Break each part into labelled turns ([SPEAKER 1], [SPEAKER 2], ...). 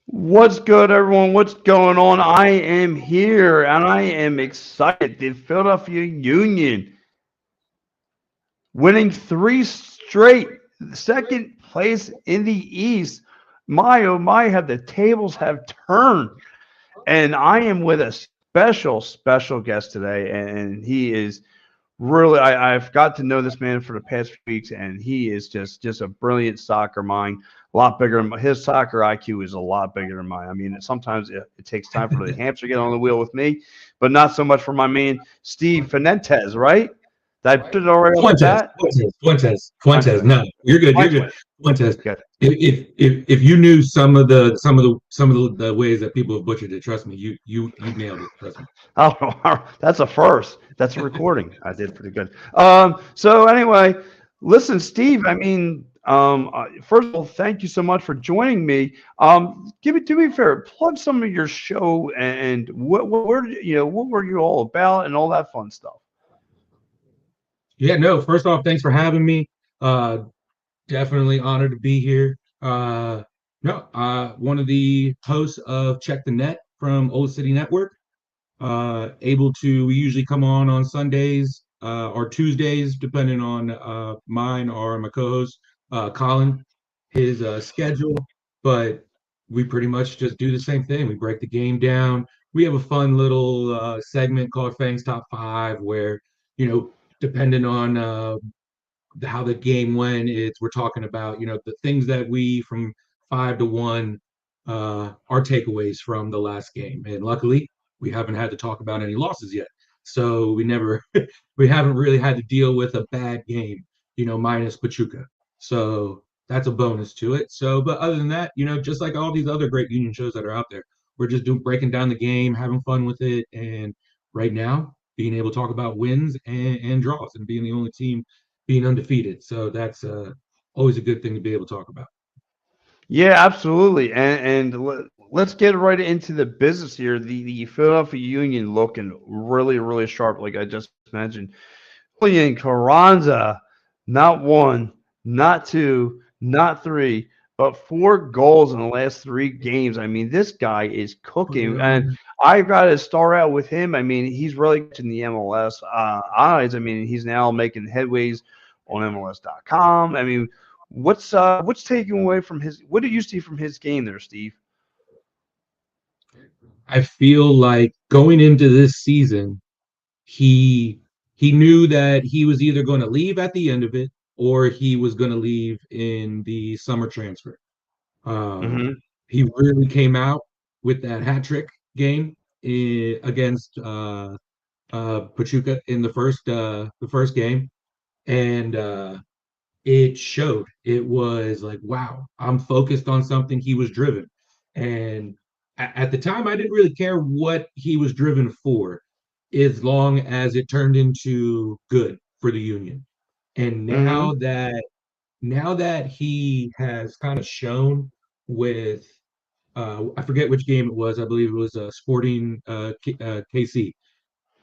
[SPEAKER 1] What's good, everyone? What's going on? I am here and I am excited. The Philadelphia Union winning three straight, second place in the East. My oh my, have the tables have turned. And I am with a special guest today, and he is really I've got to know this man for the past few weeks, and he is just a brilliant soccer mind, a lot bigger than his soccer IQ is a lot bigger than mine. I mean, sometimes it takes time for the hamster to get on the wheel with me, but not so much for my man Steve Fuentes, right? Did I put it all right off the
[SPEAKER 2] Fuentes,
[SPEAKER 1] bat?
[SPEAKER 2] Fuentes.
[SPEAKER 1] Fuentes.
[SPEAKER 2] No, you're good. You're good.
[SPEAKER 1] Fuentes.
[SPEAKER 2] Fuentes.
[SPEAKER 1] Good.
[SPEAKER 2] If you knew some of the ways that people have butchered it, trust me, you nailed it. Trust me.
[SPEAKER 1] Oh, that's a first. That's a recording. I did pretty good. So anyway, listen, Steve. I mean, first of all, thank you so much for joining me. Do me a favor, plug some of your show and what were you all about and all that fun stuff.
[SPEAKER 2] Yeah, no. First off, thanks for having me. Uh, Definitely honored to be here. No, one of the hosts of Check the Net from Old City Network. Able to we usually come on Sundays or Tuesdays, depending on mine or my co-host Colin, his schedule. But we pretty much just do the same thing. We break the game down. We have a fun little segment called Fangs Top Five, where depending on how the game went, we're talking about the things that we from 5 to 1 our takeaways from the last game. And luckily, we haven't had to talk about any losses yet, so we never we haven't really had to deal with a bad game, minus Pachuca. So that's a bonus to it. So, but other than that, just like all these other great Union shows that are out there, we're just doing breaking down the game, having fun with it, and right now being able to talk about wins and draws and being the only team being undefeated. So that's always a good thing to be able to talk about.
[SPEAKER 1] Yeah, absolutely. Let's get right into the business here. The Philadelphia Union looking really sharp, like I just mentioned. Julian Caranzza, not one, not two, not three, but four goals in the last three games. I mean, this guy is cooking, and I've got to start out with him. I mean, he's really catching the MLS eyes. I mean, he's now making headways on MLS.com. I mean, what's taken away from his? What did you see from his game there, Steve?
[SPEAKER 2] I feel like going into this season, he he knew that he was either going to leave at the end of it or he was going to leave in the summer transfer. Um,
[SPEAKER 1] Hmm.
[SPEAKER 2] he really came out with that hat trick game against Pachuca in the first game, and it showed. It was like, wow, I'm focused on something. He was driven, and at the time, I didn't really care what he was driven for, as long as it turned into good for the union. And
[SPEAKER 1] Hmm.
[SPEAKER 2] now that he has kind of shown with I forget which game it was. I believe it was Sporting KC,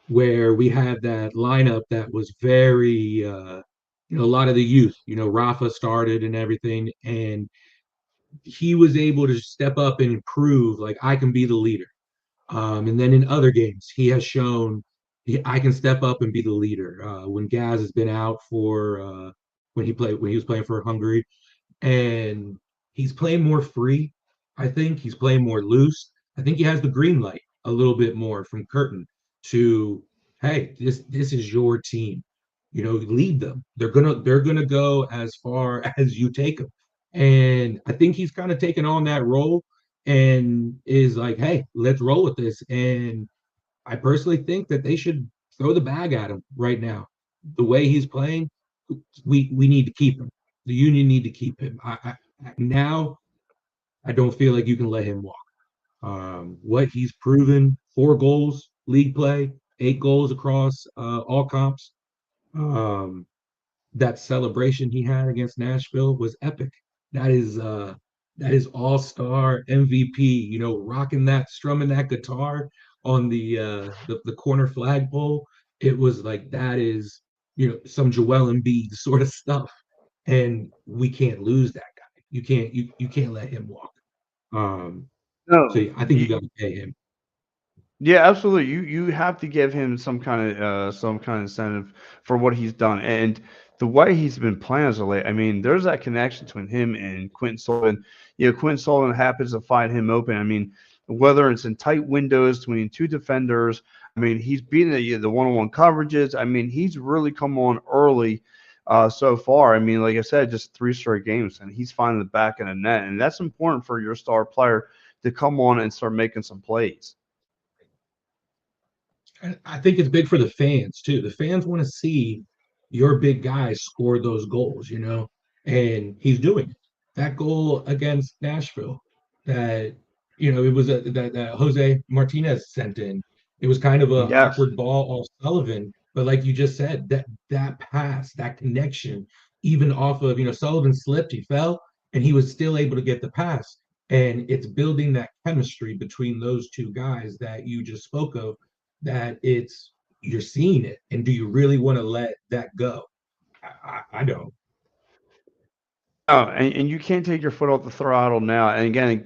[SPEAKER 2] where we had that lineup that was very, a lot of the youth. Rafa started and everything, and he was able to step up and prove like I can be the leader. And then in other games, he has shown I can step up and be the leader. When Gaz has been out for when he was playing for Hungary, and he's playing more free. I think he's playing more loose. I think he has the green light a little bit more from Curtin to, hey, this is your team. Lead them. They're gonna go as far as you take them. And I think he's kind of taken on that role and is like, hey, let's roll with this. And I personally think that they should throw the bag at him right now. The way he's playing, we need to keep him. The union need to keep him. Now I don't feel like you can let him walk. What he's proven: 4 goals, league play, 8 goals across all comps. Um, that celebration he had against Nashville was epic. That is uh, that is all-star MVP. Rocking that, strumming that guitar on the corner flagpole. It was like that is some Joel Embiid sort of stuff, and we can't lose that guy. You can't let him walk. Um, So
[SPEAKER 1] No,
[SPEAKER 2] I think you got to pay him.
[SPEAKER 1] yeah, absolutely. You have to give him some kind of incentive for what he's done, and the way he's been playing as of late. I mean, there's that connection between him and Quentin Sullivan. Quentin Sullivan happens to find him open. I mean, whether it's in tight windows between two defenders. I mean, he's beating the one-on-one coverages. I mean, he's really come on early so far. I mean, like I said, just three straight games, and he's finding the back of the net, and that's important for your star player to come on and start making some plays.
[SPEAKER 2] And I think it's big for the fans too. The fans want to see your big guys score those goals, and he's doing it. That goal against Nashville, that it was that Jose Martinez sent in. It was kind of a
[SPEAKER 1] Yes.
[SPEAKER 2] awkward ball off Sullivan, but like you just said, that pass, that connection, even off of Sullivan slipped, he fell, and he was still able to get the pass. And it's building that chemistry between those two guys that you just spoke of, that you're seeing it, and do you really want to let that go? I don't.
[SPEAKER 1] Oh, and you can't take your foot off the throttle now. And again,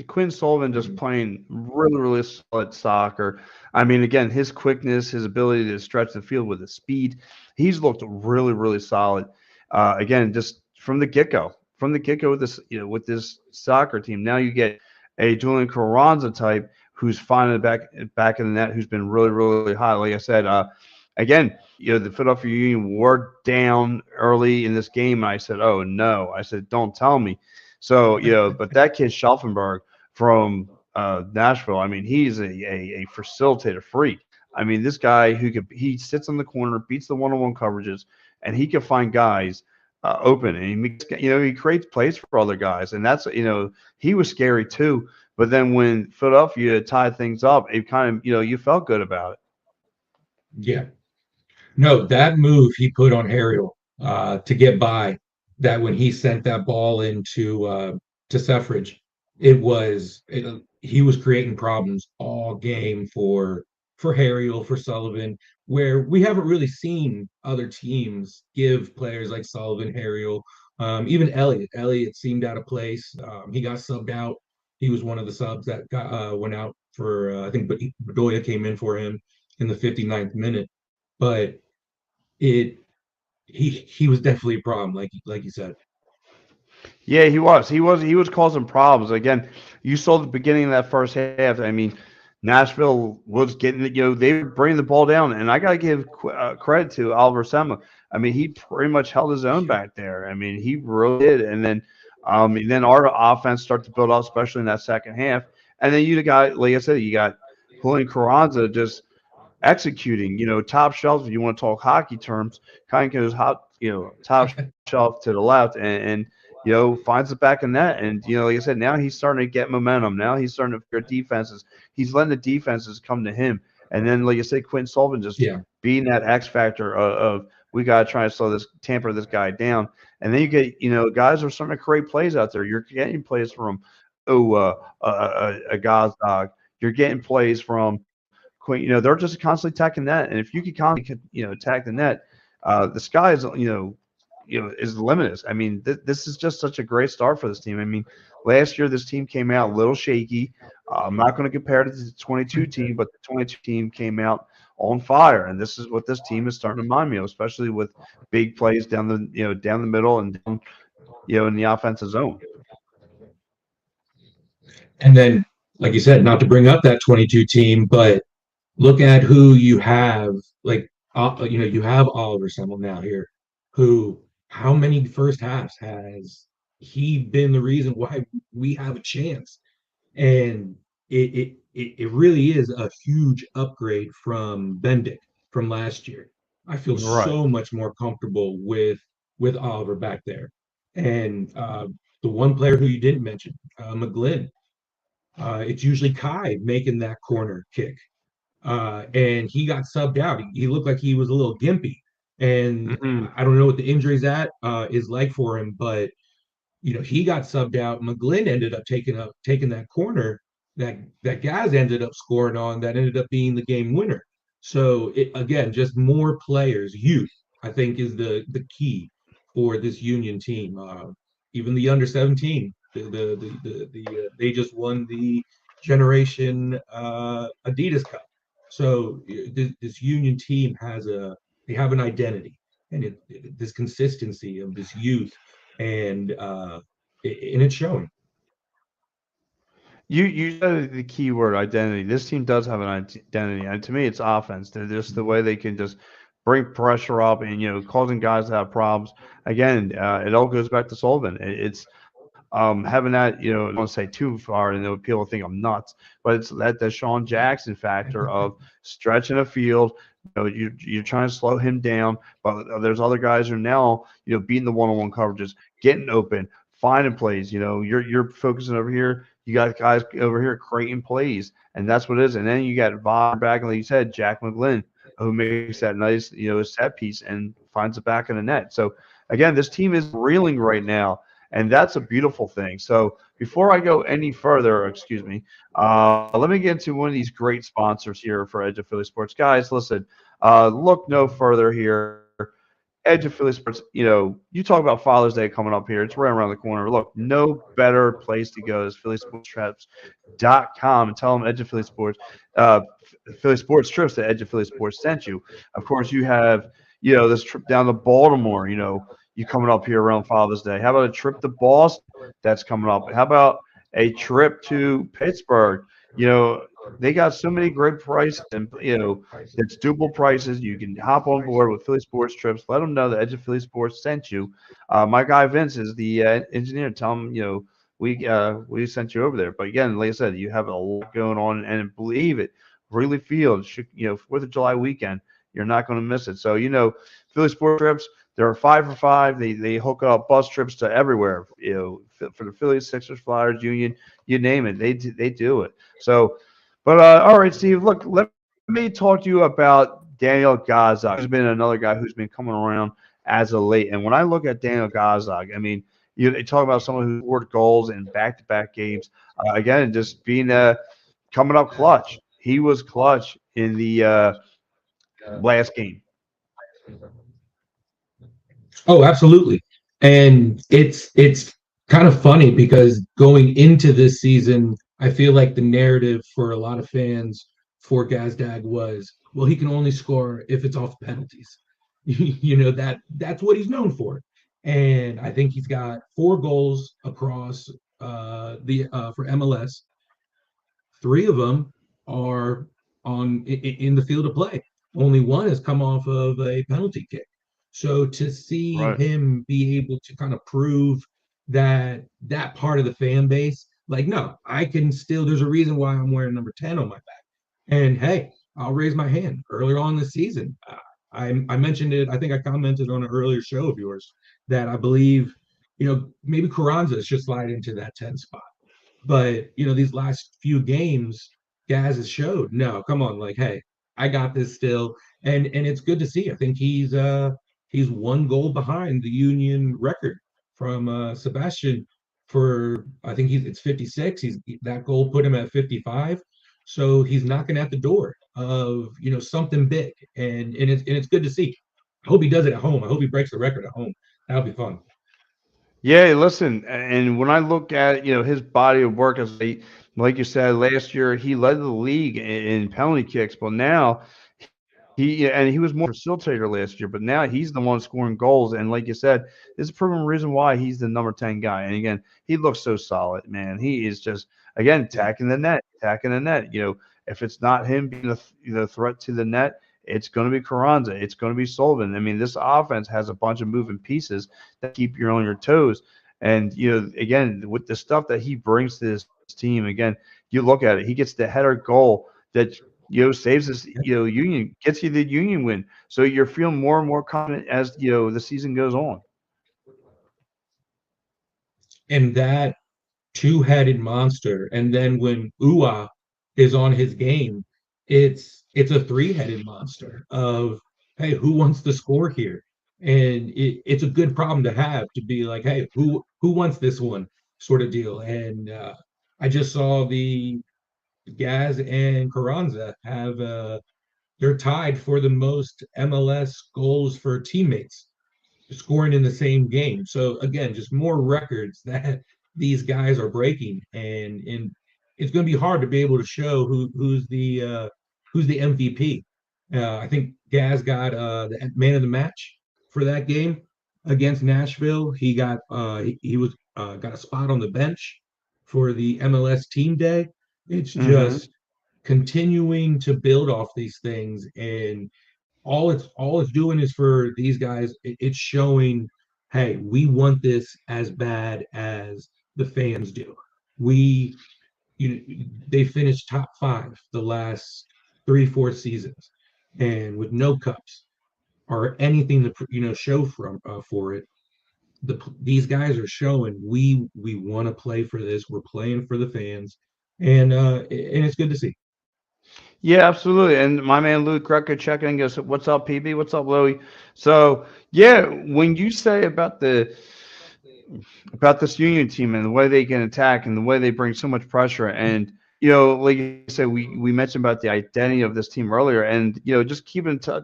[SPEAKER 1] Quinn Sullivan just
[SPEAKER 2] Mhm.
[SPEAKER 1] playing really, really solid soccer. I mean, again, his quickness, his ability to stretch the field with his speed, he's looked really, really solid. Again, just from the get go with with this soccer team. Now you get a Julian Caranzza type who's finding the back in the net, who's been really, really hot. Like I said, again, the Philadelphia Union were down early in this game, and I said, "Oh no!" I said, "Don't tell me." So, but that kid Schaffenberg from Nashville, I mean, he's a facilitator freak. I mean, this guy he sits on the corner, beats the one-on-one coverages, and he can find guys open, and he creates plays for other guys, and that's he was scary too. But then when Philadelphia tied things up, it kind of you felt good about it.
[SPEAKER 2] Yeah. No, that move he put on Harriel to get by, that when he sent that ball into to Suffrage, he was creating problems all game for Harriel, for Sullivan, where we haven't really seen other teams give players like Sullivan, Harriel, even Elliott. Elliott seemed out of place. He got subbed out. He was one of the subs that went out for I think Bedoya came in for him in the 59th minute. But it he was definitely a problem, like you said.
[SPEAKER 1] Yeah, he was causing problems. Again, you saw the beginning of that first half. I mean, Nashville was getting they were bringing the ball down, and I got to give credit to Oliver Sema. I mean, he pretty much held his own back there. I mean, he really did. And then our offense started to build up, especially in that second half. And then you got, like I said, you got Julian Carranza just executing, top shelf. If you want to talk hockey terms, kind of goes hot, top shelf to the left, and finds the back of net. And like I said, now he's starting to get momentum. Now he's starting to figure defenses. He's letting the defenses come to him. And then, like I said, Quentin Sullivan just
[SPEAKER 2] Yeah.
[SPEAKER 1] being that X factor of we got to try to tamper this guy down. And then you get, guys are starting to create plays out there. You're getting plays from, a Gazdag. You're getting plays from Queen. They're just constantly attacking net, and if you can constantly, attack the net, the sky is, is limitless. I mean, this is just such a great start for this team. I mean, last year this team came out a little shaky. I'm not going to compare it to the 22 team, but the 22 team came out on fire, and this is what this team is starting to remind me of, especially with big plays down the middle and down, in the offensive zone.
[SPEAKER 2] And then, like you said, not to bring up that 22 team, but look at who you have. Like, you have Oliver Semmel now here, who, how many first halves has he been the reason why we have a chance? And it really is a huge upgrade from Bendick from last year. I feel
[SPEAKER 1] Right.
[SPEAKER 2] so much more comfortable with Oliver back there. And the one player who you didn't mention, McGlynn, it's usually Kai making that corner kick. And he got subbed out. He looked like he was a little gimpy. And
[SPEAKER 1] Hmm.
[SPEAKER 2] I don't know what the injuries at is like for him, but he got subbed out. McGlynn ended up taking that corner that Gaz ended up scoring on, that ended up being the game winner. So again, just more players, youth, I think is the key for this Union team. Even the under 17. They just won the Generation Adidas Cup. So this Union team they have an identity, and this consistency of this youth, and it's showing.
[SPEAKER 1] You said the key word identity. This team does have an identity, and to me, it's offense. They're just the way they can just bring pressure up and causing guys to have problems. Again, it all goes back to Sullivan. It's having that I don't want to say too far, and people think I'm nuts, but it's that Deshaun Jackson factor of stretching a field. You're trying to slow him down, but there's other guys who are now beating the one-on-one coverages, getting open, finding plays. You're focusing over here. You got guys over here creating plays, and that's what it is. And then you got Vaughn back, and like you said, Jack McGlynn, who makes that nice set piece and finds it back in the net. So again, this team is reeling right now. And that's a beautiful thing. So before I go any further, excuse me, let me get into one of these great sponsors here for Edge of Philly Sports. Guys, listen, look no further here. Edge of Philly Sports, you talk about Father's Day coming up here. It's right around the corner. Look, no better place to go is PhillySportsTrips.com and tell them Edge of Philly Sports, Philly Sports Trips to Edge of Philly Sports sent you. Of course, you have, this trip down to Baltimore, you coming up here around Father's Day. How about a trip to Boston that's coming up? How about a trip to Pittsburgh? They got so many great prices, and it's doable prices. You can hop on board with Philly Sports Trips. Let them know that Edge of Philly Sports sent you. My guy Vince is the engineer. Tell him we sent you over there. But again, like I said, you have a lot going on, and believe it, Wrigley Field, 4th of July weekend. You're not going to miss it. So Philly Sports Trips. They're 5 for 5. They hook up bus trips to everywhere. For the Phillies, Sixers, Flyers, Union, you name it. They do it. So, but all right, Steve. Look, let me talk to you about Daniel Gazdag. Who's been another guy who's been coming around as of late. And when I look at Daniel Gazdag, I mean, you talk about someone who scored goals in back-to-back games. Again, just being coming up clutch. He was clutch in the last game.
[SPEAKER 2] Oh, absolutely. And it's kind of funny because going into this season, I feel like the narrative for a lot of fans for Gazdag was, well, he can only score if it's off penalties. That's what he's known for. And I think he's got 4 goals across the for MLS. 3 of them are in the field of play. Only one has come off of a penalty kick. So to see
[SPEAKER 1] Right.
[SPEAKER 2] him be able to kind of prove that part of the fan base, like, no, I can still. There's a reason why I'm wearing number 10 on my back. And hey, I'll raise my hand. Earlier on this season, I mentioned it. I think I commented on an earlier show of yours that I believe, maybe Caranzza should slide into that 10 spot. But these last few games, Gaz has showed, no, come on, like, hey, I got this still, and it's good to see. I think he's 1 goal behind the Union record from Sebastian for, I think it's 56. That goal put him at 55, so he's knocking at the door of something big, and it's good to see. I hope he does it at home. I hope he breaks the record at home. That'll be fun.
[SPEAKER 1] Yeah, listen, and when I look at his body of work as like you said last year, he led the league in penalty kicks, but now he was more facilitator last year, but now he's the one scoring goals. And like you said, this is a proven reason why he's the number 10 guy. And again, he looks so solid, man. He is just again attacking the net, attacking the net. If it's not him being the threat to the net, it's going to be Carranza. It's going to be Sullivan. I mean, this offense has a bunch of moving pieces that keep you on your toes. And again, with the stuff that he brings to this team, again, you look at it. He gets the header goal that saves us, Union, gets you the Union win. So you're feeling more and more confident as the season goes on.
[SPEAKER 2] And that two-headed monster. And then when Ua is on his game, it's a three-headed monster of, hey, who wants to score here? And it's a good problem to have, to be like, hey, who wants this one, sort of deal. And I just saw the Gaz and Carranza have they're tied for the most MLS goals for teammates scoring in the same game. So again, just more records that these guys are breaking, and it's going to be hard to be able to show who's the MVP. I think Gaz got the man of the match for that game against Nashville. He was got a spot on the bench for the MLS team day. It's
[SPEAKER 1] Mm-hmm.
[SPEAKER 2] just continuing to build off these things, and all it's doing is for these guys, it's showing, hey, we want this as bad as the fans do. We you know they finished top five the last 3 4 seasons, and with no cups or anything to show from for it. These guys are showing we want to play for this. We're playing for the fans, and it's good to see.
[SPEAKER 1] Yeah, absolutely. And my man Luke Greco checking in goes, "What's up, PB? What's up, Louie?" So yeah, when you say about this Union team and the way they can attack and the way they bring so much pressure, and like you said, we mentioned about the identity of this team earlier, and just keeping in touch.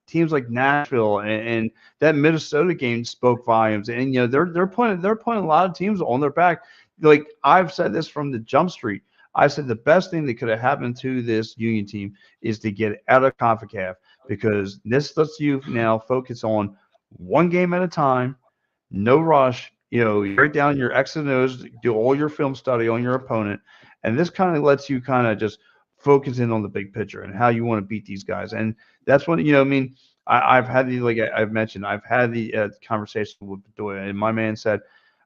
[SPEAKER 1] Teams like Nashville and that Minnesota game spoke volumes, and they're putting a lot of teams on their back. Like I've said this from the jump street. I said the best thing that could have happened to this Union team is to get out of CONCACAF, because this lets you now focus on one game at a time, no rush. You write down your X and O's, do all your film study on your opponent, and this kind of lets you kind of just focus in on the big picture and how you want to beat these guys. And that's what I mean. I've had the like I've mentioned, I've had the conversation with Bedoya, and my man said,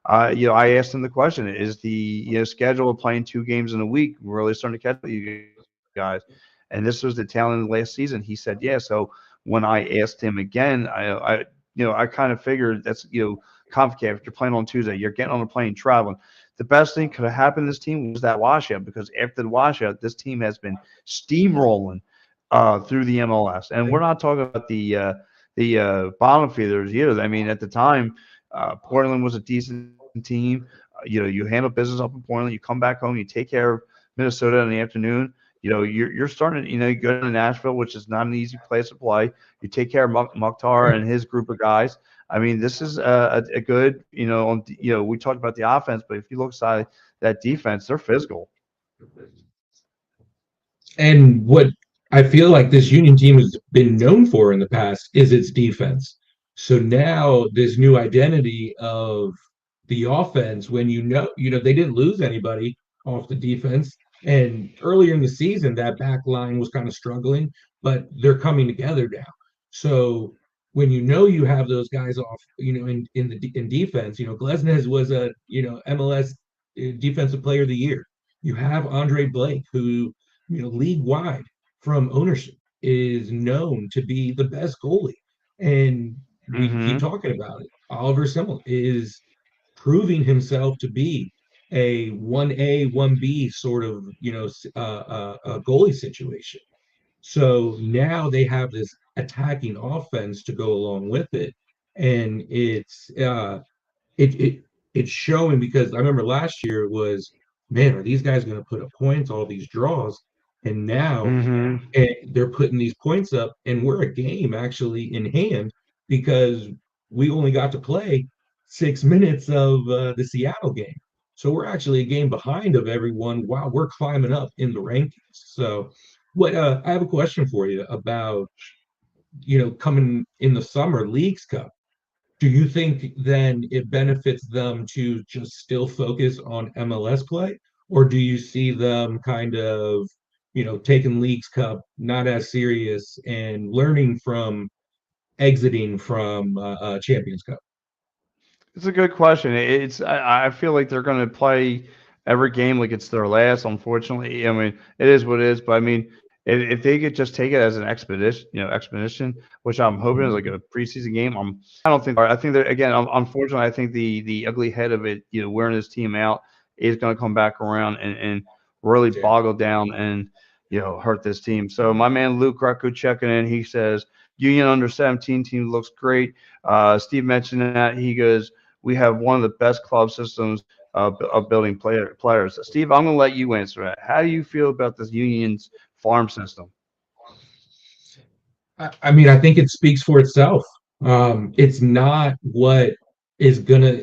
[SPEAKER 1] I asked him the question: is the schedule of playing 2 games in a week really starting to catch up with you guys? And this was the tail end of last season. He said, yeah. So when I asked him again, I kind of figured that's CONCACAF. If you're playing on Tuesday, you're getting on a plane traveling. The best thing could have happened to this team was that washout, because after the washout, this team has been steamrolling through the MLS, and we're not talking about the bottom feeders either. I mean, at the time, Portland was a decent team. You handle business up in Portland. You come back home. You take care of Minnesota in the afternoon. You're starting. You go to Nashville, which is not an easy place to play. You take care of Mukhtar and his group of guys. I mean, this is a good. We talked about the offense, but if you look aside that defense, they're physical.
[SPEAKER 2] And what I feel like this Union team has been known for in the past is its defense. So now this new identity of the offense, when they didn't lose anybody off the defense. And earlier in the season, that back line was kind of struggling, but they're coming together now. So when you have those guys off, in defense, Glesnes was a MLS defensive player of the year. You have Andre Blake, who league wide from ownership is known to be the best goalie. And we keep
[SPEAKER 1] Mm-hmm.
[SPEAKER 2] talking about it. Oliver Simmel is proving himself to be a 1A, 1B sort of, goalie situation. So now they have this attacking offense to go along with it. And it, it it's showing, because I remember last year it was, man, are these guys going to put up points, all these draws? And now
[SPEAKER 1] Mm-hmm.
[SPEAKER 2] they're putting these points up, and we're a game actually in hand, because we only got to play 6 minutes of the Seattle game. So we're actually a game behind of everyone while we're climbing up in the rankings. So what I have a question for you about, coming in the summer Leagues Cup. Do you think then it benefits them to just still focus on MLS play, or do you see them kind of, taking Leagues Cup not as serious and learning from exiting from Champions Cup?
[SPEAKER 1] It's a good question. I feel like they're going to play every game like it's their last. Unfortunately, I mean it is what it is. But I mean, if they could just take it as an expedition, which I'm hoping is like a preseason game. I don't think. I think that again. Unfortunately, I think the ugly head of it, wearing his team out, is going to come back around and really
[SPEAKER 2] Yeah.
[SPEAKER 1] boggle down and hurt this team. So my man Luke Greco checking in. He says Union under 17 team looks great. Steve mentioned that. He goes, we have one of the best club systems of building players. Steve, I'm going to let you answer that. How do you feel about this Union's farm system?
[SPEAKER 2] I mean, I think it speaks for itself. It's not what is gonna.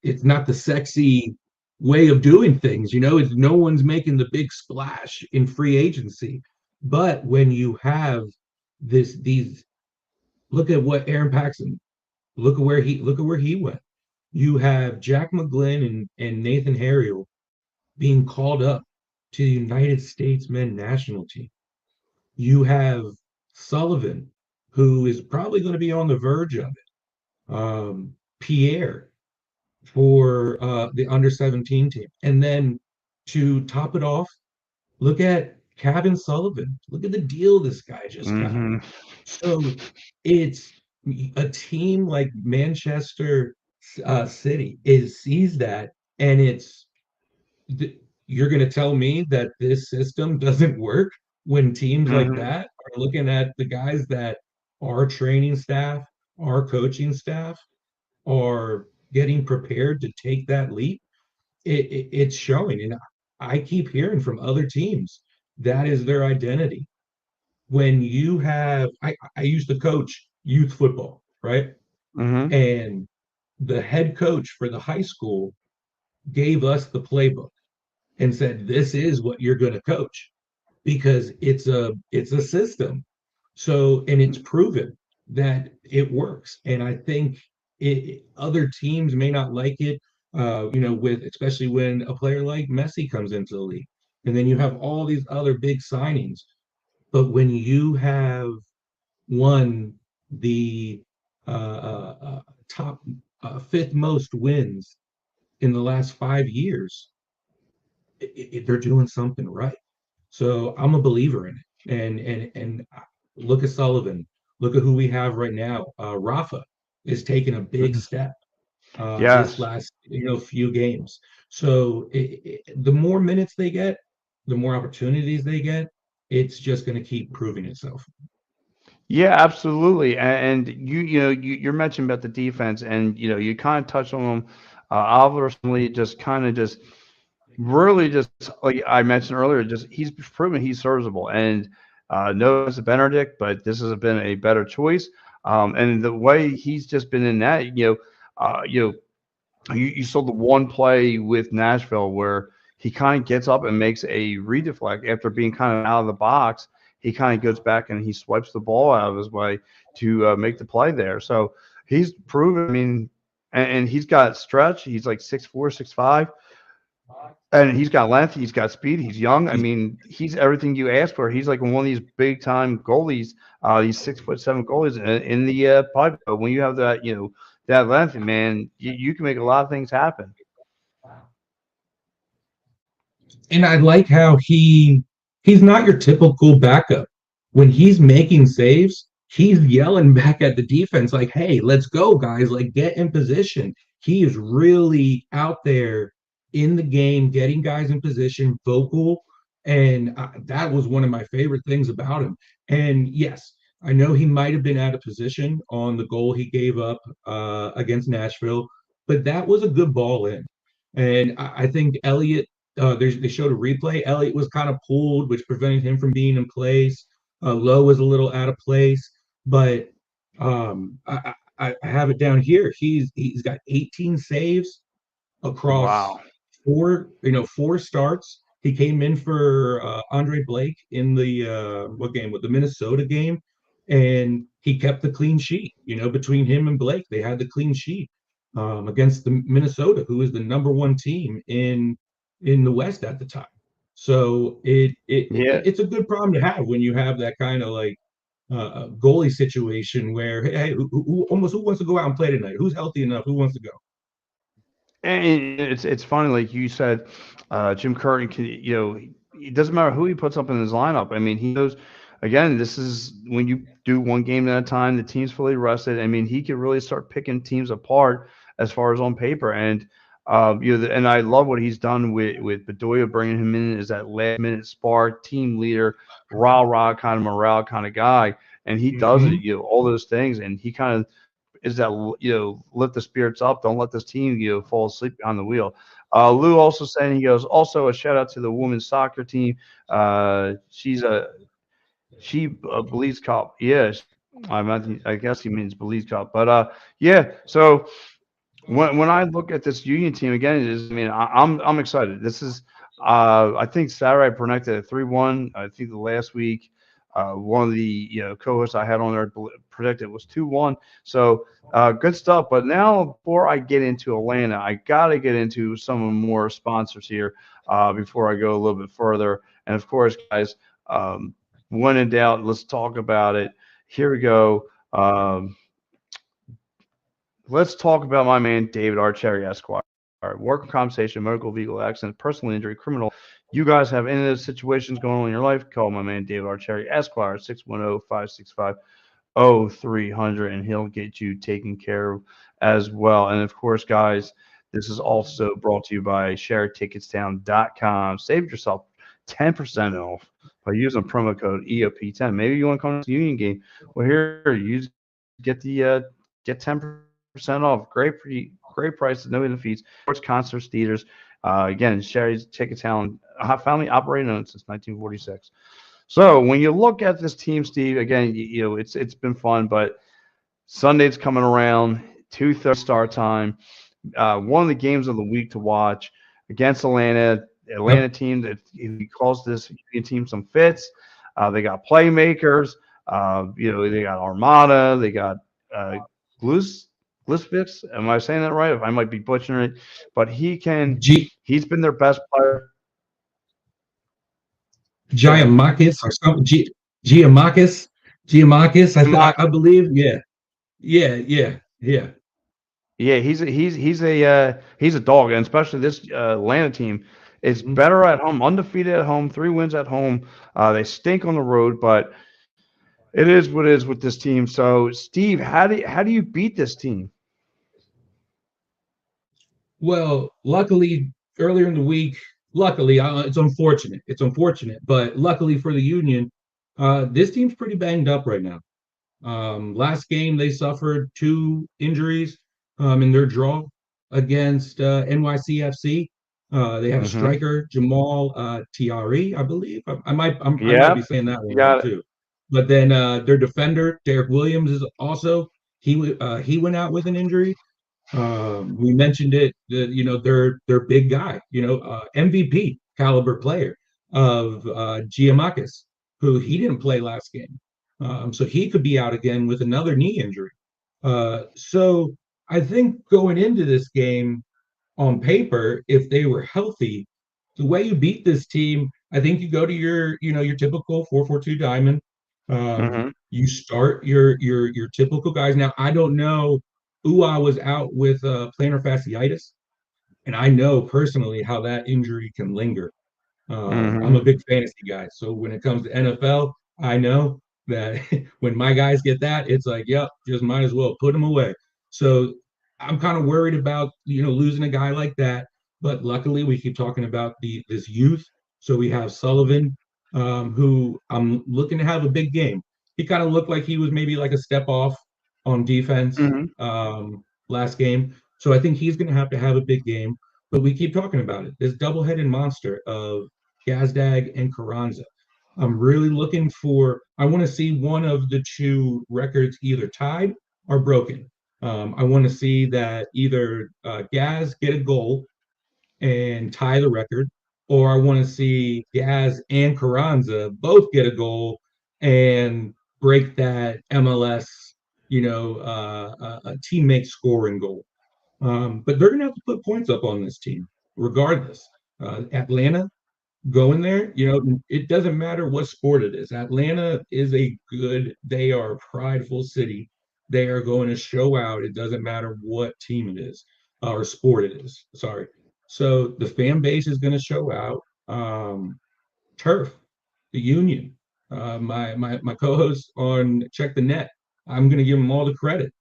[SPEAKER 2] it's not the sexy way of doing things. It's no one's making the big splash in free agency. But when you have these look at what Aaron Paxson, look at where he went. You have Jack McGlynn and Nathan Harriel being called up to the United States men national team. You have Sullivan, who is probably going to be on the verge of it. Pierre for the under 17 team. And then to top it off, look at Kevin Sullivan. Look at the deal this guy just got.
[SPEAKER 1] Mm-hmm.
[SPEAKER 2] So it's a team like Manchester City sees that, and you're going to tell me that this system doesn't work when teams like
[SPEAKER 1] Mm-hmm.
[SPEAKER 2] that are looking at the guys that our training staff, our coaching staff are getting prepared to take that leap. It's showing, and I keep hearing from other teams that is their identity. When you have, I used to coach youth football, right?
[SPEAKER 1] Mm-hmm.
[SPEAKER 2] And the head coach for the high school gave us the playbook and said, "This is what you're going to coach," because it's a system. So, and it's proven that it works. And I think other teams may not like it, with especially when a player like Messi comes into the league, and then you have all these other big signings. But when you have won the top fifth most wins in the last 5 years, they're doing something right. So I'm a believer in it. And look at Sullivan. Look at who we have right now. Rafa is taking a big
[SPEAKER 1] Mm-hmm.
[SPEAKER 2] step this
[SPEAKER 1] Yes.
[SPEAKER 2] last few games. So the more minutes they get, the more opportunities they get. It's just going to keep proving itself.
[SPEAKER 1] Yeah, absolutely. And you're mentioning about the defense, and you kind of touched on them. Alvaro Lee just kind of just really just like I mentioned earlier, just he's proven he's serviceable. And no offense to Benedict, but this has been a better choice. And the way he's just been in that, you saw the one play with Nashville where he kind of gets up and makes a redeflect after being kind of out of the box. He kind of goes back and he swipes the ball out of his way to make the play there. So he's proven. I mean, and he's got stretch. He's like 6'4", 6'5", and he's got length. He's got speed. He's young. I mean, he's everything you ask for. He's like one of these big time goalies. These 6'7" goalies in the pipe. But when you have that, that length, man, you can make a lot of things happen.
[SPEAKER 2] And I like how he's not your typical backup. When he's making saves, he's yelling back at the defense like, "Hey, let's go, guys! Like, get in position." He is really out there in the game, getting guys in position, vocal, and that was one of my favorite things about him. And yes, I know he might have been out of position on the goal he gave up against Nashville, but that was a good ball in. And I think Elliott they showed a replay. Elliott was kind of pulled, which prevented him from being in place. Lowe was a little out of place, but I have it down here. He's got 18 saves across
[SPEAKER 1] Wow.
[SPEAKER 2] four starts. He came in for Andre Blake in the what game? With the Minnesota game, and he kept the clean sheet. Between him and Blake, they had the clean sheet against the Minnesota, who is the number one team in the West at the time. So
[SPEAKER 1] Yeah.
[SPEAKER 2] it's a good problem to have when you have that kind of like goalie situation where hey, who wants to go out and play tonight? Who's healthy enough? Who wants to go?
[SPEAKER 1] And it's funny, like you said, Jim Curtin can, it doesn't matter who he puts up in his lineup. I mean, he knows. Again, this is when you do one game at a time. The team's fully rested. I mean, he could really start picking teams apart as far as on paper. And and I love what he's done with Bedoya, bringing him in as that last minute spark, team leader, rah kind of morale kind of guy. And he does it,
[SPEAKER 2] Mm-hmm.
[SPEAKER 1] all those things, and he kind of is that lift the spirits up. Don't let this team fall asleep behind the wheel. Lou also saying he goes also a shout out to the women's soccer team. She believes cop. Yeah, I guess he means believes cop. But yeah, so when I look at this Union team again, it is. I mean, I'm excited. This is. I think Saturday I predicted at 3-1. I think the last week, one of the co-hosts I had on there predicted it was 2-1. So good stuff. But now before I get into Atlanta, I got to get into some more sponsors here before I go a little bit further. And of course, guys, when in doubt, let's talk about it. Here we go. Let's talk about my man David Archerry Esquire. Work compensation, medical, legal accident, personal injury, criminal. You guys have any of those situations going on in your life? Call my man David Archerry Esquire 610-565-0300 and he'll get you taken care of as well. And of course, guys, this is also brought to you by ShareTicketsTown.com. Save yourself 10% off by using promo code EOP10. Maybe you want to come to the Union game. Well, here, use get the get 10% off. Great prices, no hidden fees. Sports, concerts, theaters. Again, Sherry's Ticket Town, family operating on since 1946. So when you look at this team, Steve, again, it's been fun, but Sunday's coming around, 2:30 start time. One of the games of the week to watch against Atlanta.
[SPEAKER 2] Yep.
[SPEAKER 1] Atlanta team that he calls this team some fits. They got playmakers. They got Armada. They got uh, Glus Glisfix. Am I saying that right? I might be butchering it, but he can.
[SPEAKER 2] G
[SPEAKER 1] He's been their best player. Go ahead.
[SPEAKER 2] Giamakis or something. Giamakis. Giamakis. I believe. Yeah. Yeah. Yeah. Yeah.
[SPEAKER 1] Yeah, he's a dog, and especially this Atlanta team is
[SPEAKER 2] Mhm.
[SPEAKER 1] better at home, undefeated at home, 3 wins at home. They stink on the road, but it is what it is with this team. So, Steve, how do you beat this team?
[SPEAKER 2] Well, luckily, earlier in the week, luckily, it's unfortunate. It's unfortunate, but luckily for the Union, this team's pretty banged up right now. Last game, they suffered two injuries in their draw against NYCFC. They have a
[SPEAKER 1] Mm-hmm.
[SPEAKER 2] striker, Jamal Tiari, I believe. I might be
[SPEAKER 1] Yep,
[SPEAKER 2] saying that
[SPEAKER 1] you
[SPEAKER 2] one wrong
[SPEAKER 1] got it.
[SPEAKER 2] too. But then their defender, Derek Williams, is also he went out with an injury. We mentioned it, their big guy, MVP caliber player of Giamakis, who he didn't play last game. So he could be out again with another knee injury. So I think going into this game on paper, if they were healthy, the way you beat this team, I think you go to your typical 4-4-2 diamond.
[SPEAKER 1] Mm-hmm.
[SPEAKER 2] You start your typical guys. Now, I don't know. Ua was out with plantar fasciitis, and I know personally how that injury can linger. I'm a
[SPEAKER 1] Mm-hmm.
[SPEAKER 2] big fantasy guy, so when it comes to NFL, I know that when my guys get that, it's like, yep, just might as well put them away. So I'm kind of worried about losing a guy like that. But luckily, we keep talking about this youth. So we have Sullivan, who I'm looking to have a big game. He kind of looked like he was maybe like a step off on defense
[SPEAKER 1] Mm-hmm.
[SPEAKER 2] last game. So I think he's going to have a big game. But we keep talking about it. This double-headed monster of Gazdag and Caranzza. I'm really looking for. I want to see one of the two records either tied or broken. I want to see that either Gaz get a goal and tie the record, or I want to see Gaz and Carranza both get a goal and break that MLS, a teammate scoring goal. But they're going to have to put points up on this team, regardless. Atlanta, go in there, it doesn't matter what sport it is. Atlanta is they are a prideful city. They are going to show out. It doesn't matter what team it is or sport it is. Sorry. So the fan base is going to show out. Turf, the Union, my co-host on Check the Net. I'm going to give him all the credit.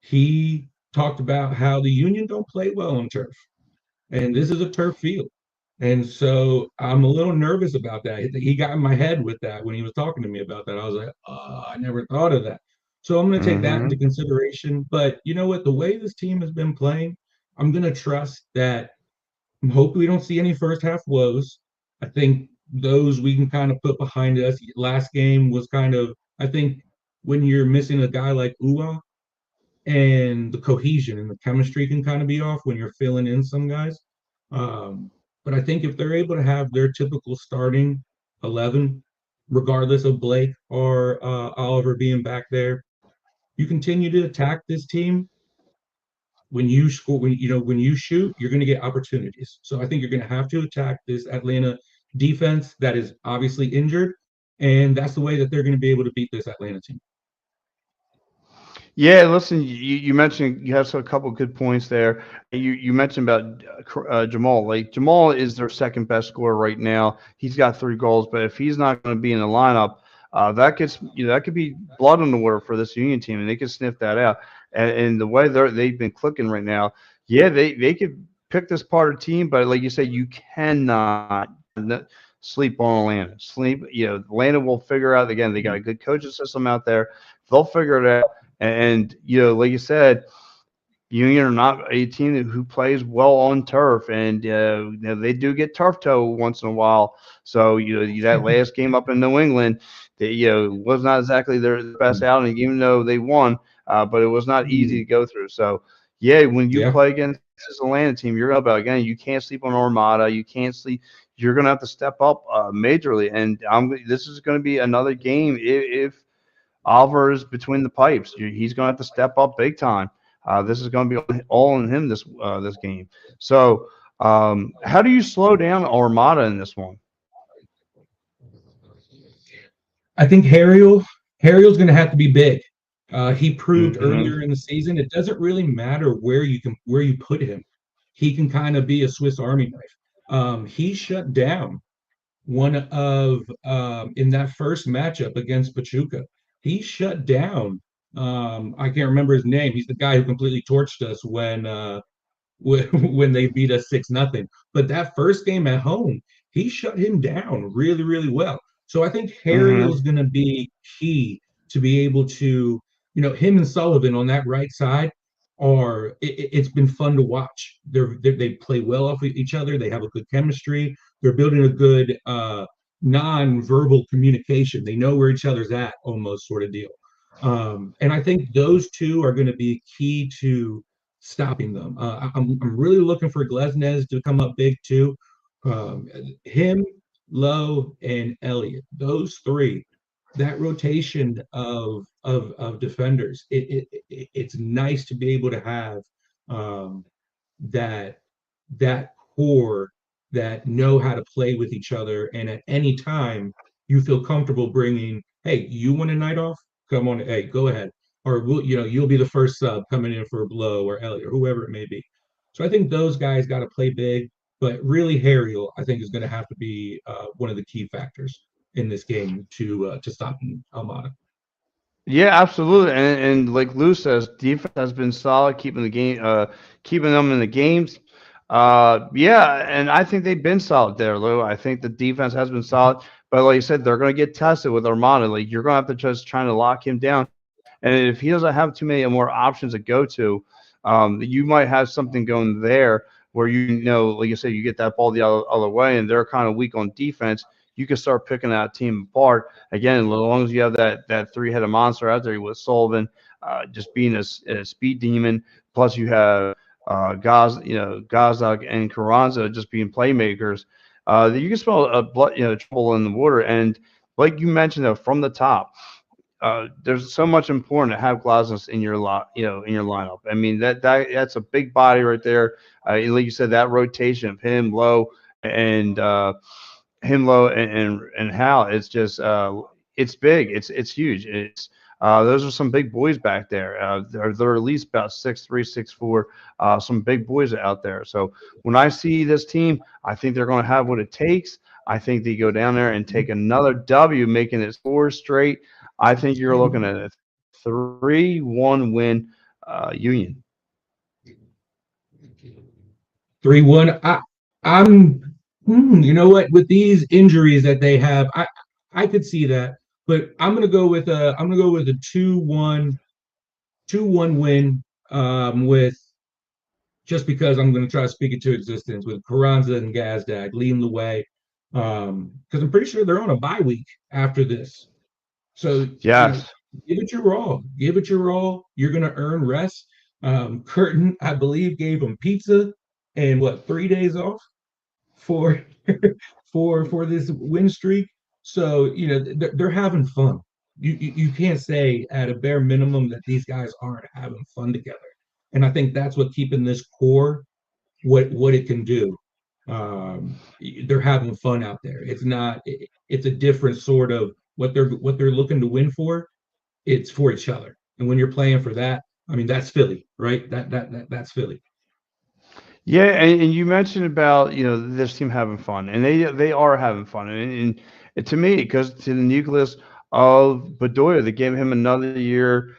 [SPEAKER 2] He talked about how the Union don't play well on turf, and this is a turf field. And so I'm a little nervous about that. He got in my head with that when he was talking to me about that. I was like, oh, I never thought of that. So I'm going to take that into
[SPEAKER 1] Mm-hmm.
[SPEAKER 2] consideration. But you know what? The way this team has been playing, I'm going to trust that. Hopefully, we don't see any first half woes. I think those we can kind of put behind us. Last game was kind of, I think, when you're missing a guy like Ua, and the cohesion and the chemistry can kind of be off when you're filling in some guys. Um, but I think if they're able to have their typical starting 11, regardless of Blake or Oliver being back there, you continue to attack this team. When you score, when you shoot, you're going to get opportunities. So I think you're going to have to attack this Atlanta defense that is obviously injured, and that's the way that they're going to be able to beat this Atlanta team.
[SPEAKER 1] Yeah, listen, you mentioned you have a couple good points there. You mentioned about Jamal. Like Jamal is their second best scorer right now. He's got 3 goals, but if he's not going to be in the lineup, that could be blood on the water for this Union team, and they could sniff that out. And the way they've been clicking right now, yeah, they could pick this part of the team, but like you said, you cannot sleep on Atlanta. Atlanta will figure out again. They got a good coaching system out there. They'll figure it out. And like you said, Union are not a team who plays well on turf, and they do get turf toe once in a while. So that last game up in New England, they, was not exactly their best outing, even though they won. But it was not easy to go through. So yeah, when you
[SPEAKER 2] Yeah.
[SPEAKER 1] play against this Atlanta team, you're up again. You can't sleep on Armada. You can't sleep. You're gonna have to step up majorly, and this is going to be another game if Oliver is between the pipes. He's going to have to step up big time. This is going to be all on him this game. So, how do you slow down Armada in this one?
[SPEAKER 2] I think Harriel's going to have to be big. He proved
[SPEAKER 1] Mm-hmm.
[SPEAKER 2] earlier in the season it doesn't really matter where you put him. He can kind of be a Swiss Army knife. He shut down one of in that first matchup against Pachuca. He shut down. I can't remember his name. He's the guy who completely torched us when they beat us 6-0. But that first game at home, he shut him down really, really well. So I think Harriel's
[SPEAKER 1] Mm-hmm.
[SPEAKER 2] going to be key to be able to, him and Sullivan on that right side it's been fun to watch. They play well off of each other. They have a good chemistry. They're building a good non-verbal communication. They know where each other's at, almost sort of deal. And I think those two are going to be key to stopping them. I'm really looking for Glesnes to come up big too. Him, Lowe, and Elliott, those three, that rotation of defenders, it's nice to be able to have um, that that core that know how to play with each other, and at any time you feel comfortable bringing, hey, you want a night off? Come on, hey, go ahead, or you'll be the first sub coming in for Blow or Elliot or whoever it may be. So I think those guys got to play big, but really Harriel, I think, is going to have to be one of the key factors in this game to stop Almada.
[SPEAKER 1] Yeah, absolutely. And like Lou says, defense has been solid, keeping them in the games. Yeah, and I think they've been solid there, Lou. I think the defense has been solid, but like you said, they're going to get tested with Armada. Like you're going to have to just trying to lock him down. And if he doesn't have too many more options to go to, you might have something going there where like you said, you get that ball the other way, and they're kind of weak on defense. You can start picking that team apart again. As long as you have that three-headed monster out there with Sullivan, just being a speed demon, plus you have Gazdag and Caranzza just being playmakers. You can spell trouble in the water. And like you mentioned, though, from the top there's so much important to have Glasnost in your in your lineup. I mean that's a big body right there. Like you said, that rotation of and and Hal. It's just it's big. It's huge. It's those are some big boys back there. They're at least about 6'3", 6'4". Some big boys out there. So when I see this team, I think they're going to have what it takes. I think they go down there and take another W, making it 4 straight. I think you're looking at a 3-1 win, Union.
[SPEAKER 2] 3-1. I'm you know what? With these injuries that they have, I could see that, but I'm gonna go with a 2-1 win with just because I'm gonna try to speak it to existence with Carranza and Gazdag leading the way. Because I'm pretty sure they're on a bye week after this. So,
[SPEAKER 1] Yes.
[SPEAKER 2] Give it your all. Give it your all. You're going to earn rest. Curtin, I believe, gave him pizza and what, 3 days off for for this win streak. So they're having fun. You can't say at a bare minimum that these guys aren't having fun together. And I think that's what keeping this core what it can do. They're having fun out there. It's not. It's a different sort of what they're looking to win for. It's for each other. And when you're playing for that, I mean, that's Philly, right? That's Philly.
[SPEAKER 1] Yeah, and you mentioned about this team having fun, and they are having fun, and to me it goes to the nucleus of Bedoya. They gave him another year.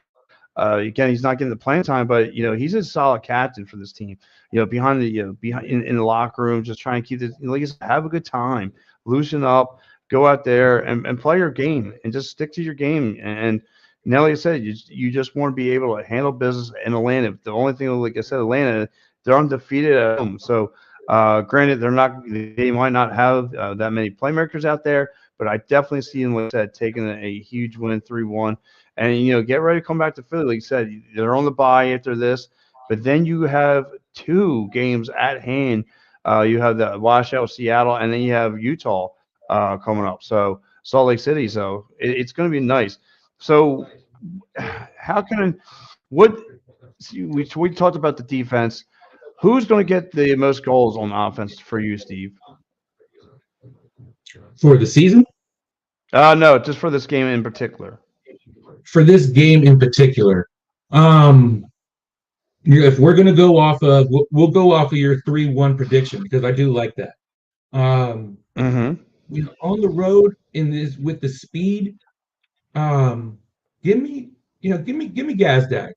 [SPEAKER 1] Again, he's not getting the playing time, but he's a solid captain for this team. Behind the behind in the locker room, just trying to keep this. Like I said, have a good time, loosen up, go out there and play your game, and just stick to your game. And now, like I said, you just want to be able to handle business in Atlanta. The only thing, like I said, Atlanta, they're undefeated at home. So, granted, they might not have that many playmakers out there, but I definitely see them, like I said, taking a huge win, 3-1, and get ready to come back to Philly. Like you said, they're on the bye after this, but then you have two games at hand. You have the washout with Seattle, and then you have Utah coming up. So Salt Lake City. So it's going to be nice. So how can what we talked about the defense. Who's going to get the most goals on offense for you, Steve?
[SPEAKER 2] For the season,
[SPEAKER 1] No, just for this game in particular.
[SPEAKER 2] for this game in particular, um, if we're gonna go off of, we'll go off of your 3-1 prediction because I do like that. Um,
[SPEAKER 1] Mm-hmm.
[SPEAKER 2] on the road in this with the speed, um, give me, give me Gazdag.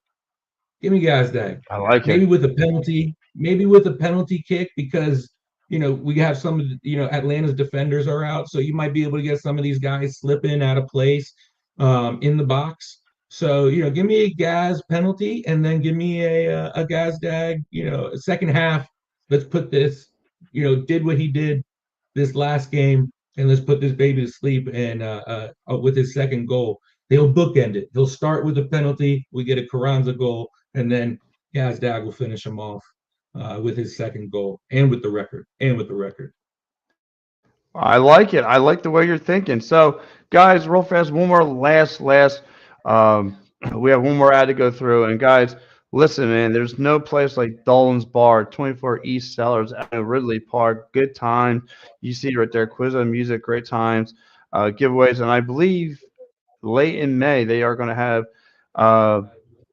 [SPEAKER 2] Give me Gazdag.
[SPEAKER 1] I like
[SPEAKER 2] Maybe
[SPEAKER 1] it.
[SPEAKER 2] with a penalty, maybe with a penalty kick because we have some of Atlanta's defenders are out, so you might be able to get some of these guys slipping out of place in the box. So give me a Gaz penalty and then give me a Gazdag. Second half. Let's put this. Did what he did this last game, and let's put this baby to sleep. And with his second goal, they'll bookend it. He'll start with a penalty. We get a Caranzza goal, and then Gazdag will finish him off with his second goal and with the record.
[SPEAKER 1] I like it. I like the way you're thinking. So, guys, real fast, one more last. Um, we have one more ad to go through. And guys, listen, man, there's no place like Dolan's Bar, 24 East Sellers at Ridley Park. Good time. You see it right there. Quiz on music, great times, giveaways, and I believe late in May they are going to have uh,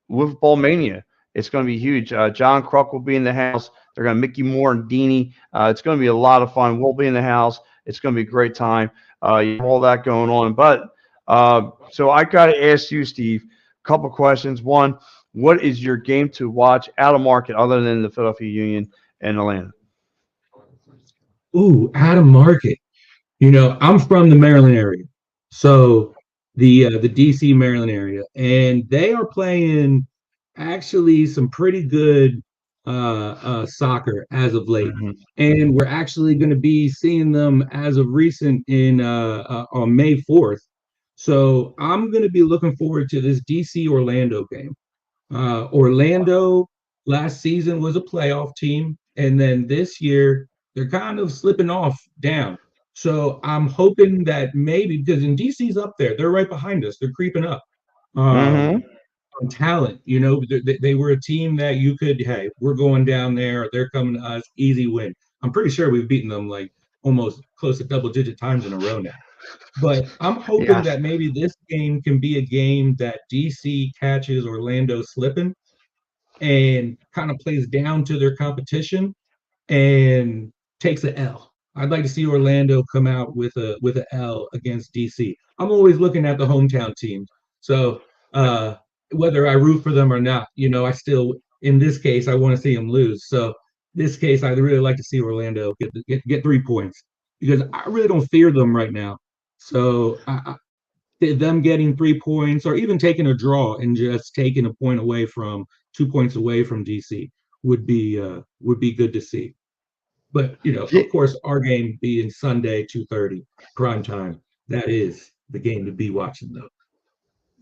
[SPEAKER 1] with Bowl Mania. It's going to be huge. John Kruk will be in the house. They're going to Mickey Moore and Deanie. It's going to be a lot of fun. We'll be in the house. It's going to be a great time. You have all that going on. But so I got to ask you, Steve, a couple questions. One, what is your game to watch out of market other than the Philadelphia Union and Atlanta?
[SPEAKER 2] Ooh, out of market. I'm from the Maryland area, so the DC Maryland area, and they are playing actually some pretty good soccer as of late,
[SPEAKER 1] Hmm.
[SPEAKER 2] and we're actually going to be seeing them as of recent in on May 4th. So I'm going to be looking forward to this DC Orlando game. Orlando last season was a playoff team, and then this year they're kind of slipping off down. So I'm hoping that maybe because in DC's up there, they're right behind us, they're creeping up
[SPEAKER 1] Hmm.
[SPEAKER 2] on talent. They were a team that you could, hey, we're going down there, they're coming to us, easy win. I'm pretty sure we've beaten them like almost close to double digit times in a row now. But I'm hoping
[SPEAKER 1] Yes.
[SPEAKER 2] that maybe this game can be a game that DC catches Orlando slipping and kind of plays down to their competition and takes an L. I'd like to see Orlando come out with an L against DC. I'm always looking at the hometown teams. So whether I root for them or not, I still in this case I want to see them lose. So this case I'd really like to see Orlando get 3 points because I really don't fear them right now. So them getting 3 points or even taking a draw and just taking a point away from 2 points away from DC would be good to see. But
[SPEAKER 1] Yeah.
[SPEAKER 2] of course, our game being Sunday 2:30 prime time, that is the game to be watching though.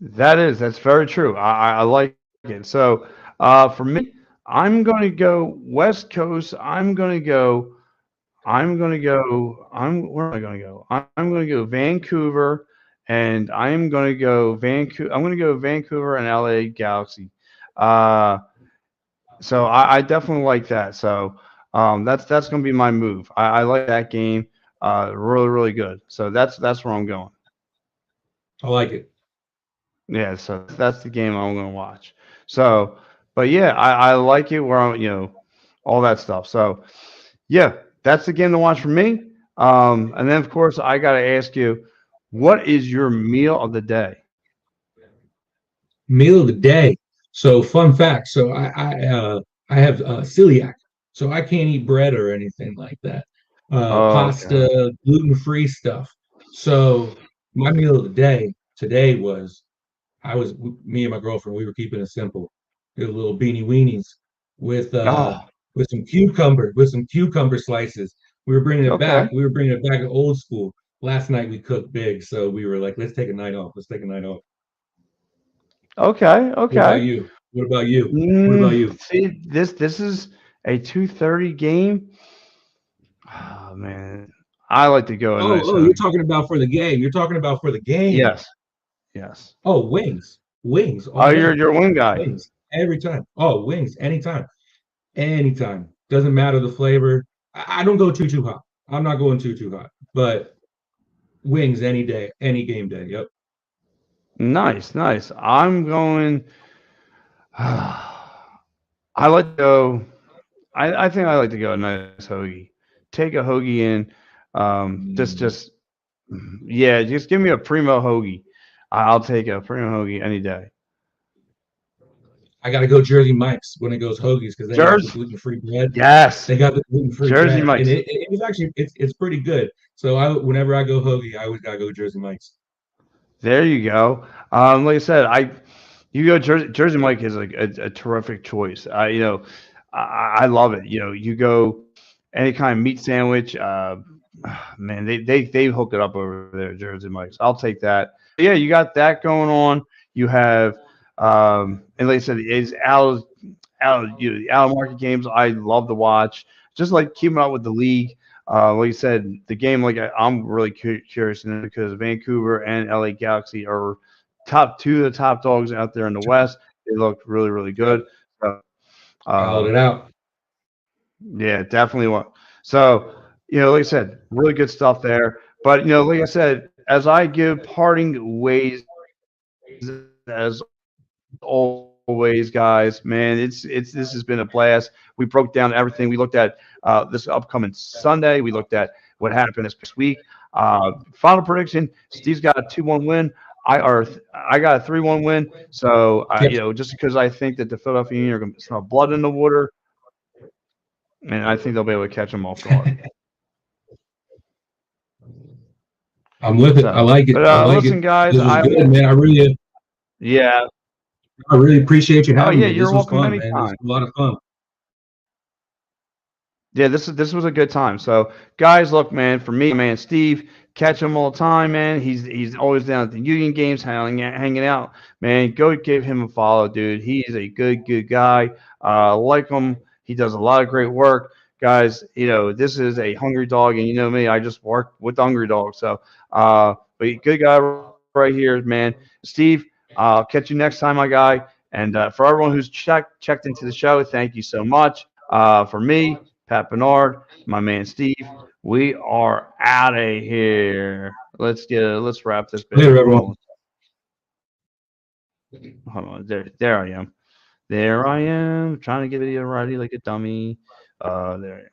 [SPEAKER 1] That's very true. I like it. So for me, I'm going to go West Coast. I'm where am I going to go? I'm going to go Vancouver, and I'm going to go Vancouver. I'm going to go Vancouver and LA Galaxy. Uh, so I definitely like that. So that's going to be my move. I like that game. Really really good. So that's where I'm going.
[SPEAKER 2] I like it.
[SPEAKER 1] Yeah, so that's the game I'm gonna watch. So, but yeah, I like it where I'm, all that stuff. So yeah, that's the game to watch for me. And then of course I gotta ask you, what is your meal of the day?
[SPEAKER 2] Meal of the day. So fun fact. So I have celiac, so I can't eat bread or anything like that.
[SPEAKER 1] Okay.
[SPEAKER 2] Pasta, gluten-free stuff. So my meal of the day today was I was me and my girlfriend. We were keeping it simple. Did a little beanie weenies with uh
[SPEAKER 1] Oh,
[SPEAKER 2] with some cucumber slices. We were bringing it
[SPEAKER 1] okay.
[SPEAKER 2] back. We were bringing it back to old school. Last night we cooked big, so we were like, let's take a night off. Let's take a night off.
[SPEAKER 1] Okay.
[SPEAKER 2] What about
[SPEAKER 1] Okay.
[SPEAKER 2] you? What about you? What about you?
[SPEAKER 1] See, this is a 2:30 game. Oh man, I like to go a nice
[SPEAKER 2] You're
[SPEAKER 1] hoagie.
[SPEAKER 2] talking about for the game. You're talking about for the game.
[SPEAKER 1] Yes. Yes.
[SPEAKER 2] Oh, wings. Wings
[SPEAKER 1] Oh,
[SPEAKER 2] all
[SPEAKER 1] you're
[SPEAKER 2] day.
[SPEAKER 1] you're a wing guy.
[SPEAKER 2] Wings every time. Oh, wings anytime. Anytime. Doesn't matter the flavor. I don't go too hot. I'm not going too hot. But wings any day, any game day. Yep.
[SPEAKER 1] Nice, nice. I'm going. I like to go. I think I like to go a nice hoagie. Take a hoagie in.
[SPEAKER 2] Mm.
[SPEAKER 1] Yeah, just give me a primo hoagie. I'll take a primo hoagie any day.
[SPEAKER 2] I got to go Jersey Mike's when it goes hoagies because they got the
[SPEAKER 1] Jersey,
[SPEAKER 2] gluten-free bread.
[SPEAKER 1] yes,
[SPEAKER 2] They got the gluten-free
[SPEAKER 1] Jersey
[SPEAKER 2] bread, and
[SPEAKER 1] Mike's.
[SPEAKER 2] it was actually it's pretty good. So I whenever I go hoagie, I always gotta go Jersey Mike's.
[SPEAKER 1] There you go. Like I said, you go Jersey Mike is a terrific choice. I love it. You go any kind of meat sandwich. Man, they hook it up over there, Jersey Mike's. I'll take that. Yeah, you got that going on. You have, and like I said, it's out market games. I love to watch. Just like keeping up with the league. Like you said, the game. I'm really curious in it because Vancouver and LA Galaxy are two of the top dogs out there in the West. They look really really
[SPEAKER 2] Yep,
[SPEAKER 1] good. So,
[SPEAKER 2] followed
[SPEAKER 1] uh,
[SPEAKER 2] it out.
[SPEAKER 1] yeah, definitely one. So, like I said, really good stuff there. But like I said, as I give parting ways as always, guys, man, it's this has been a blast. We broke down everything. We looked at this upcoming Sunday. We looked at what happened this past week. Final prediction: Steve's got a 2-1 win. I got a 3-1 win. So
[SPEAKER 2] Yep,
[SPEAKER 1] just because I think that the Philadelphia Union are going to smell blood in the water, and I think they'll be able to catch them off guard.
[SPEAKER 2] I'm with it. I
[SPEAKER 1] So,
[SPEAKER 2] like it.
[SPEAKER 1] but
[SPEAKER 2] I like it.
[SPEAKER 1] listen, guys,
[SPEAKER 2] This was good, man.
[SPEAKER 1] yeah.
[SPEAKER 2] I really appreciate you
[SPEAKER 1] Oh
[SPEAKER 2] having
[SPEAKER 1] yeah,
[SPEAKER 2] me. This
[SPEAKER 1] you're
[SPEAKER 2] was
[SPEAKER 1] welcome
[SPEAKER 2] fun, man. This
[SPEAKER 1] anytime.
[SPEAKER 2] was a lot of fun.
[SPEAKER 1] Yeah, this was a good time. So, guys, look, man, for me, man, Steve, catch him all the time, man. He's always down at the Union games, hanging out, man. Go give him a follow, dude. He's a good guy. Like him, he does a lot of great work, guys. This is a hungry dog, and you know me, I just work with the hungry dog. So, but good guy right here, man. Steve, I'll catch you next time, my guy. And for everyone who's checked into the show, thank you so much. For me, Pat Bernard, my man Steve. We are out of here. Let's wrap this
[SPEAKER 2] Later,
[SPEAKER 1] baby.
[SPEAKER 2] everyone.
[SPEAKER 1] Hold on. There I am. There I am. Trying to get video ready like a dummy. There.